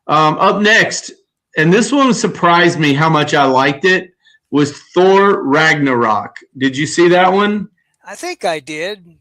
Up next, and this one surprised me how much I liked it, was Thor: Ragnarok. Did you see that one? I think I did,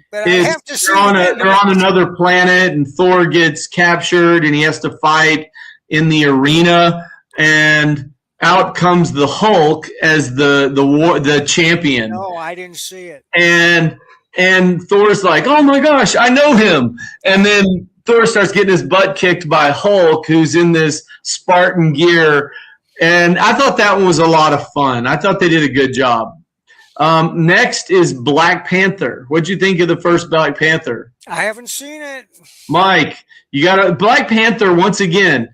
but I have to see. They're on another planet, and Thor gets captured, and he has to fight in the arena, and out comes the Hulk as the champion. No, I didn't see it. And Thor's like, oh my gosh, I know him. And then Thor starts getting his butt kicked by Hulk, who's in this Spartan gear. And I thought that one was a lot of fun. I thought they did a good job. Next is Black Panther. What'd you think of the first Black Panther? I haven't seen it. Mike, Black Panther, once again,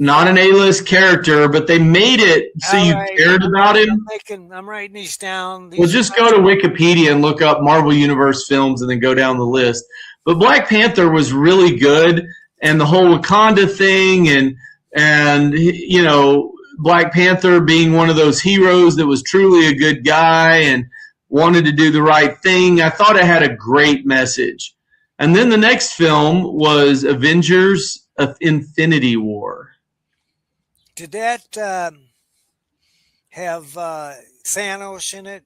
not an A-list character, but they made it so you cared about him. I'm writing these down. Well, just go to Wikipedia and look up Marvel Universe films and then go down the list. But Black Panther was really good, and the whole Wakanda thing and you know, Black Panther being one of those heroes that was truly a good guy and wanted to do the right thing. I thought it had a great message. And then the next film was Avengers of Infinity War. Did that have Thanos in it?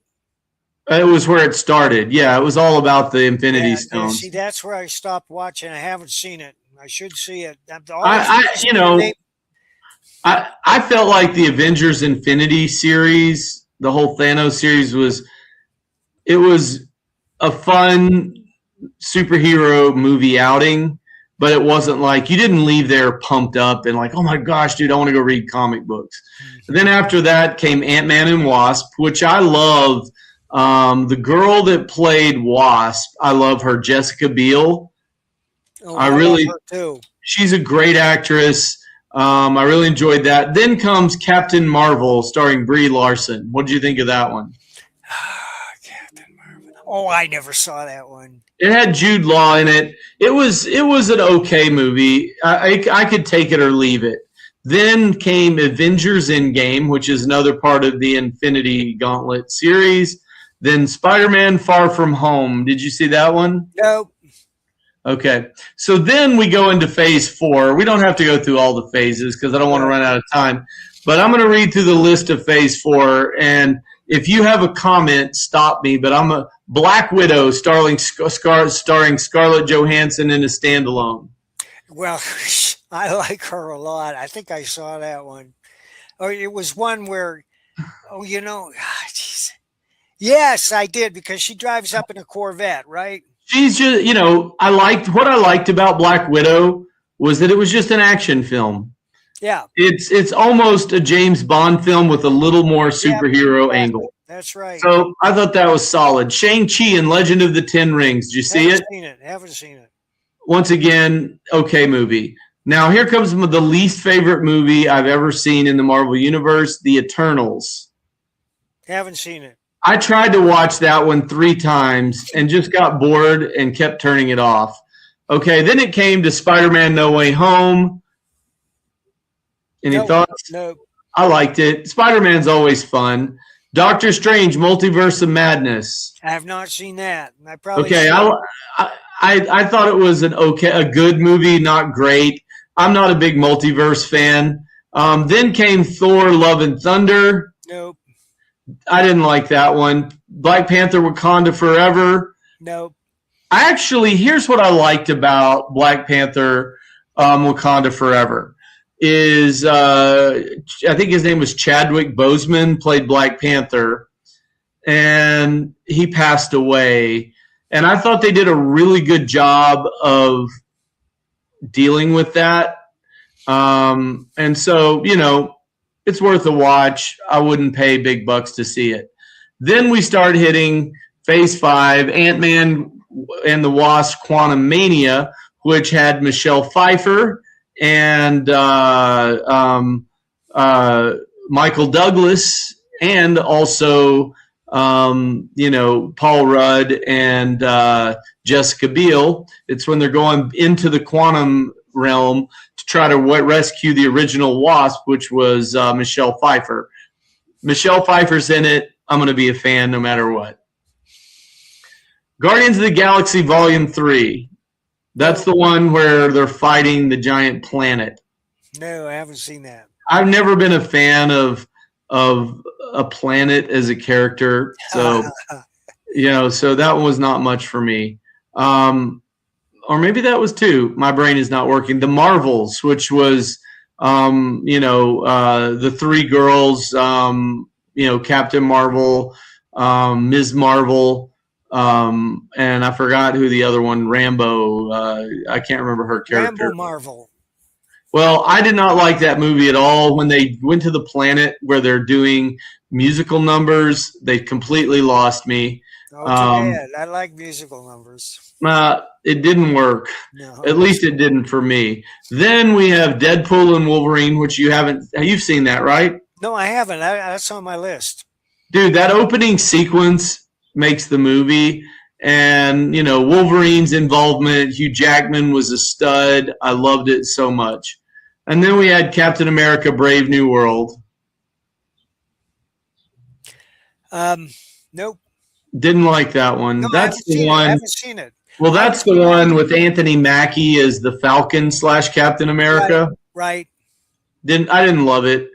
It was where it started. Yeah, it was all about the Infinity Stones. See, that's where I stopped watching. I haven't seen it. I should see it. I felt like the Avengers Infinity series, the whole Thanos series was a fun superhero movie outing, but it wasn't like you didn't leave there pumped up and like, oh my gosh, dude, I want to go read comic books. And then after that came Ant-Man and Wasp, which I love. The girl that played Wasp, I love her, Jessica Biel. Oh, I love her too. She's a great actress. I really enjoyed that. Then comes Captain Marvel, starring Brie Larson. What did you think of that one? Captain Marvel. Oh, I never saw that one. It had Jude Law in it. It was an okay movie. I could take it or leave it. Then came Avengers Endgame, which is another part of the Infinity Gauntlet series. Then Spider-Man Far From Home. Did you see that one? Nope. Okay. So then we go into phase 4. We don't have to go through all the phases because I don't want to run out of time. But I'm going to read through the list of phase 4. And if you have a comment, stop me. But I'm a Black Widow starring Scarlett Johansson in a standalone. Well, I like her a lot. I think I saw that one. Oh, it was one where, geez. Yes, I did, because she drives up in a Corvette, right? She's just, what I liked about Black Widow was that it was just an action film. Yeah. It's almost a James Bond film with a little more superhero angle. That's right. So I thought that was solid. Shang-Chi and Legend of the Ten Rings. Did you see it? Haven't seen it. Once again, okay movie. Now here comes the least favorite movie I've ever seen in the Marvel Universe, The Eternals. Haven't seen it. I tried to watch that one 3 times and just got bored and kept turning it off. Okay, then it came to Spider-Man No Way Home. Any thoughts? No. I liked it. Spider-Man's always fun. Doctor Strange, Multiverse of Madness. I have not seen that. I probably I thought it was a good movie, not great. I'm not a big multiverse fan. Then came Thor, Love and Thunder. Nope. I didn't like that one. Black Panther, Wakanda Forever. Nope. Here's what I liked about Black Panther, Wakanda Forever. Is I think his name was Chadwick Boseman, played Black Panther, and he passed away. And I thought they did a really good job of dealing with that. And so, it's worth a watch. I wouldn't pay big bucks to see it. Then we start hitting phase 5, Ant-Man and the Wasp Quantumania, which had Michelle Pfeiffer and Michael Douglas, and also Paul Rudd and Jessica Biel. It's when they're going into the quantum realm to try to rescue the original Wasp, which was Michelle Pfeiffer. Michelle Pfeiffer's in it. I'm going to be a fan no matter what. Guardians of the Galaxy Volume 3. That's the one where they're fighting the giant planet. No, I haven't seen that. I've never been a fan of a planet as a character. So, so that was not much for me. Or maybe that was 2. My brain is not working. The Marvels, which was, the 3 girls, Captain Marvel, Ms. Marvel, and I forgot who the other one, Rambo. I can't remember her character. Rambo Marvel. Well, I did not like that movie at all. When they went to the planet where they're doing musical numbers, they completely lost me. Oh, too bad. I like musical numbers. It didn't work. No. At least it didn't for me. Then we have Deadpool and Wolverine, which you've seen that, right? No, I haven't. That's on my list. Dude, that opening sequence makes the movie. And, Wolverine's involvement, Hugh Jackman was a stud. I loved it so much. And then we had Captain America Brave New World. Nope. Didn't like that one. No, I That's haven't the seen it. I one. haven't seen it. Well, I that's was the one with Anthony Mackie as the Falcon / Captain America. right. I didn't love it.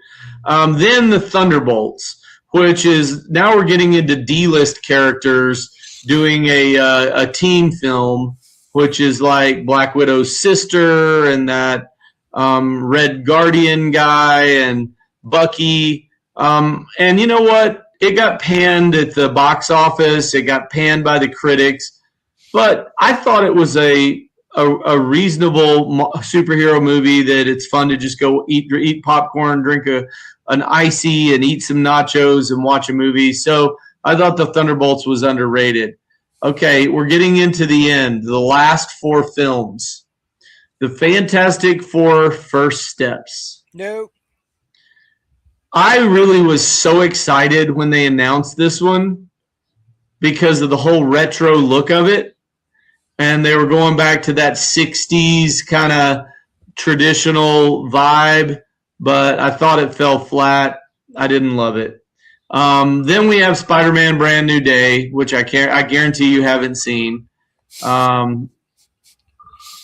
Then the Thunderbolts, which is now we're getting into D-list characters doing a team film, which is like Black Widow's sister and that Red Guardian guy and Bucky. And you know what? It got panned at the box office. It got panned by the critics. But I thought it was a reasonable superhero movie that it's fun to just go eat popcorn, drink an icy, and eat some nachos and watch a movie. So I thought the Thunderbolts was underrated. Okay, we're getting into the end, the last 4 films. The Fantastic Four First Steps. Nope. I really was so excited when they announced this one because of the whole retro look of it. And they were going back to that 60s kind of traditional vibe, but I thought it fell flat. I didn't love it. Then we have Spider-Man Brand New Day, which I guarantee you haven't seen. And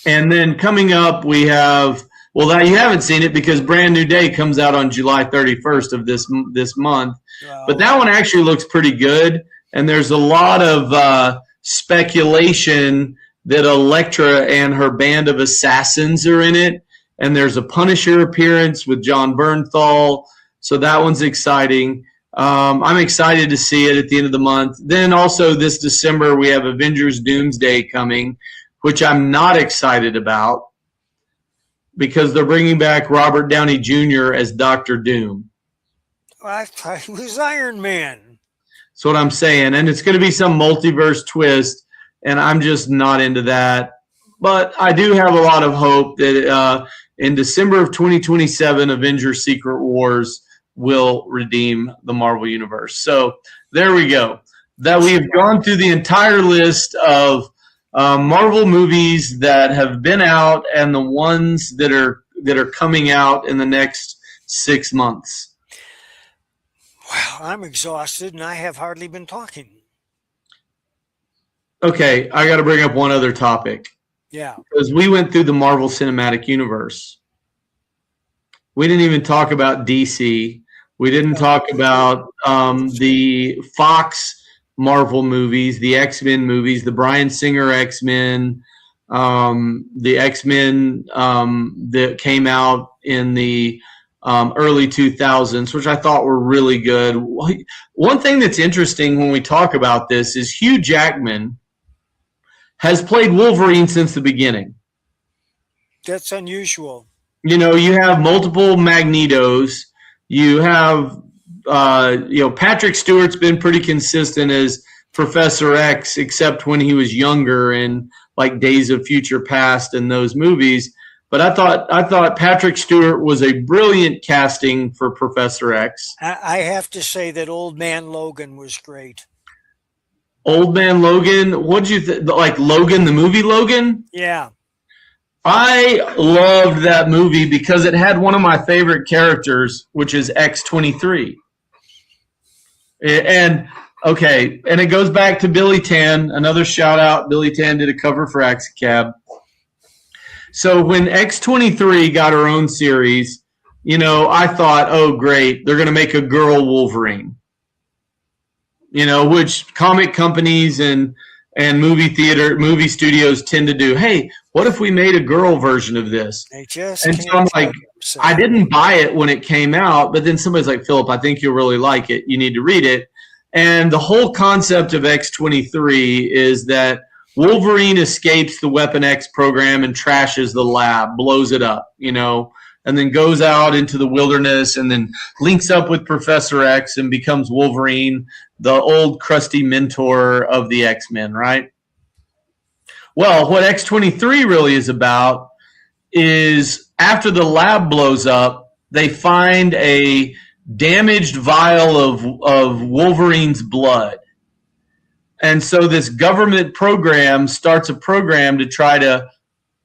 then coming up, we have, well, that you haven't seen it because Brand New Day comes out on July 31st of this month. Wow. But that one actually looks pretty good, and there's a lot of speculation that Elektra and her band of assassins are in it, and there's a Punisher appearance with John Bernthal, so that one's exciting. I'm excited to see it at the end of the month. Then also this December we have Avengers Doomsday coming, which I'm not excited about because they're bringing back Robert Downey Jr. as Dr. Doom. I thought he was Iron Man. That's what I'm saying, and it's going to be some multiverse twist, and I'm just not into that. But I do have a lot of hope that in December of 2027, Avengers Secret Wars will redeem the Marvel Universe. So there we go. That we've gone through the entire list of Marvel movies that have been out and the ones that are coming out in the next 6 months. Wow, I'm exhausted and I have hardly been talking. Okay, I got to bring up one other topic. Yeah. Because we went through the Marvel Cinematic Universe. We didn't even talk about DC. We didn't talk about the Fox Marvel movies, the X-Men movies, the Bryan Singer X-Men, the X-Men that came out in the early 2000s, which I thought were really good. One thing that's interesting when we talk about this is Hugh Jackman has played Wolverine since the beginning. That's unusual. You know, you have multiple Magnetos. You have, Patrick Stewart's been pretty consistent as Professor X, except when he was younger in like Days of Future Past and those movies. But I thought Patrick Stewart was a brilliant casting for Professor X. I have to say that Old Man Logan was great. Old Man Logan, what'd you think? Like Logan, the movie Logan? Yeah. I loved that movie because it had one of my favorite characters, which is X-23. And it goes back to Billy Tan. Another shout out. Billy Tan did a cover for Axicab. So when X-23 got her own series, I thought, oh, great, they're going to make a girl Wolverine. Which comic companies and movie studios tend to do. Hey, what if we made a girl version of this? They just and so I'm like, I didn't buy it when it came out, but then somebody's like, Philip, I think you'll really like it. You need to read it. And the whole concept of X-23 is that Wolverine escapes the Weapon X program and trashes the lab, blows it up, and then goes out into the wilderness and then links up with Professor X and becomes Wolverine, the old crusty mentor of the X-Men, right? Well, what X-23 really is about is after the lab blows up, they find a damaged vial of Wolverine's blood. And so this government program starts a program to try to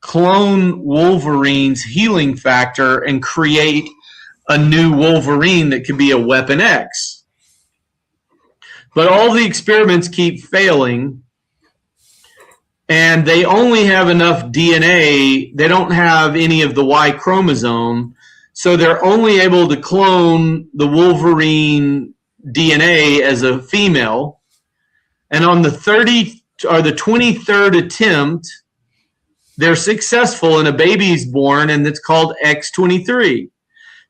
clone Wolverine's healing factor and create a new Wolverine that could be a Weapon X. but all the experiments keep failing, and they only have enough DNA. They don't have any of the Y chromosome, so they're only able to clone the Wolverine DNA as a female. And on the 23rd attempt, they're successful and a baby's born, and it's called X-23.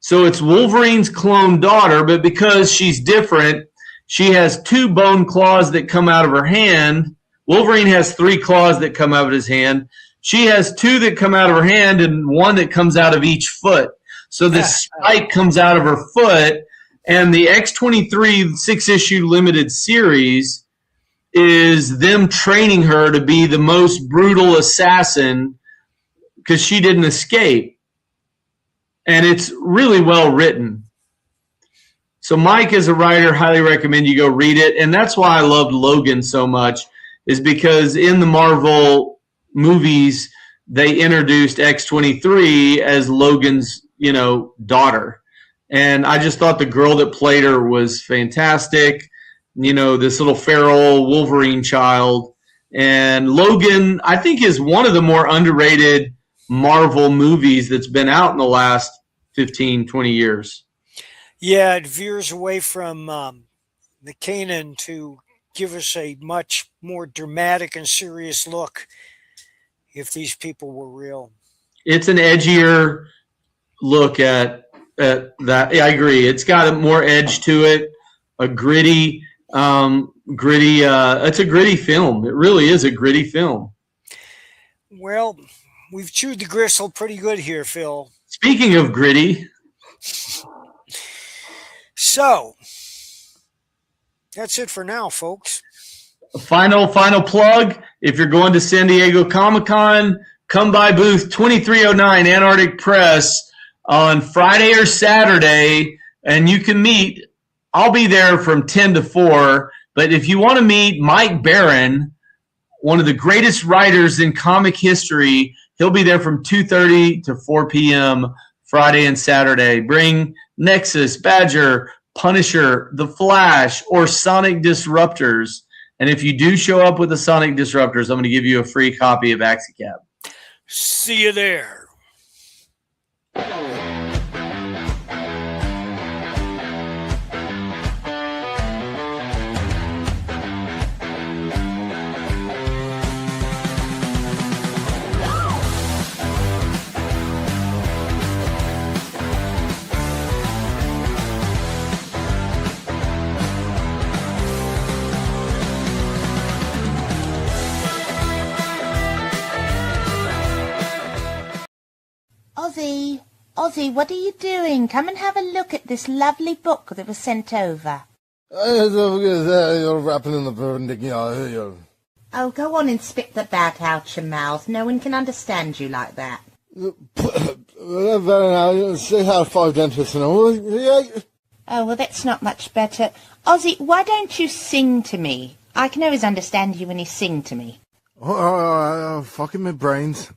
So it's Wolverine's clone daughter, but because she's different, she has 2 bone claws that come out of her hand. Wolverine has 3 claws that come out of his hand. She has 2 that come out of her hand and 1 that comes out of each foot. So the spike comes out of her foot, and the X-23 6-issue limited series is them training her to be the most brutal assassin because she didn't escape. And it's really well written. So Mike, as a writer, highly recommend you go read it. And that's why I loved Logan so much, is because in the Marvel movies, they introduced X-23 as Logan's, daughter. And I just thought the girl that played her was fantastic. This little feral Wolverine child. And Logan, I think, is one of the more underrated Marvel movies that's been out in the last 15, 20 years. Yeah, it veers away from the Kanan to give us a much more dramatic and serious look if these people were real. It's an edgier look at that. Yeah, I agree. It's got more edge to it, a gritty, it's a gritty film. It really is a gritty film. Well, we've chewed the gristle pretty good here, Phil. Speaking of gritty. So, that's it for now, folks. Final plug. If you're going to San Diego Comic-Con, come by booth 2309 Antarctic Press on Friday or Saturday, and you can meet. I'll be there from 10 to 4, but if you want to meet Mike Barron, one of the greatest writers in comic history, he'll be there from 2:30 to 4 p.m. Friday and Saturday. Bring Nexus, Badger, Punisher, The Flash, or Sonic Disruptors. And if you do show up with the Sonic Disruptors, I'm going to give you a free copy of Axicab. See you there. Ozzy, what are you doing? Come and have a look at this lovely book that was sent over. You're wrapping in the burning. Oh, go on and spit the bat out your mouth. No one can understand you like that. She had 5 dentists and all. Oh, well, that's not much better. Ozzy, why don't you sing to me? I can always understand you when you sing to me. Fucking my brains.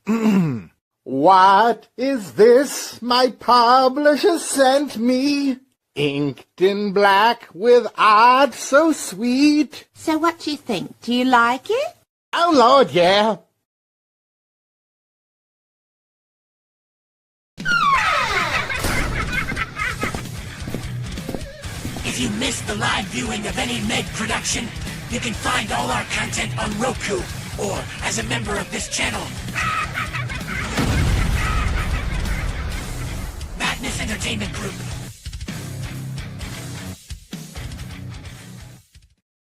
What is this my publisher sent me? Inked in black with art so sweet. So what do you think? Do you like it? Oh, Lord, yeah. If you missed the live viewing of any Meg production, you can find all our content on Roku or as a member of this channel. Madness Entertainment Group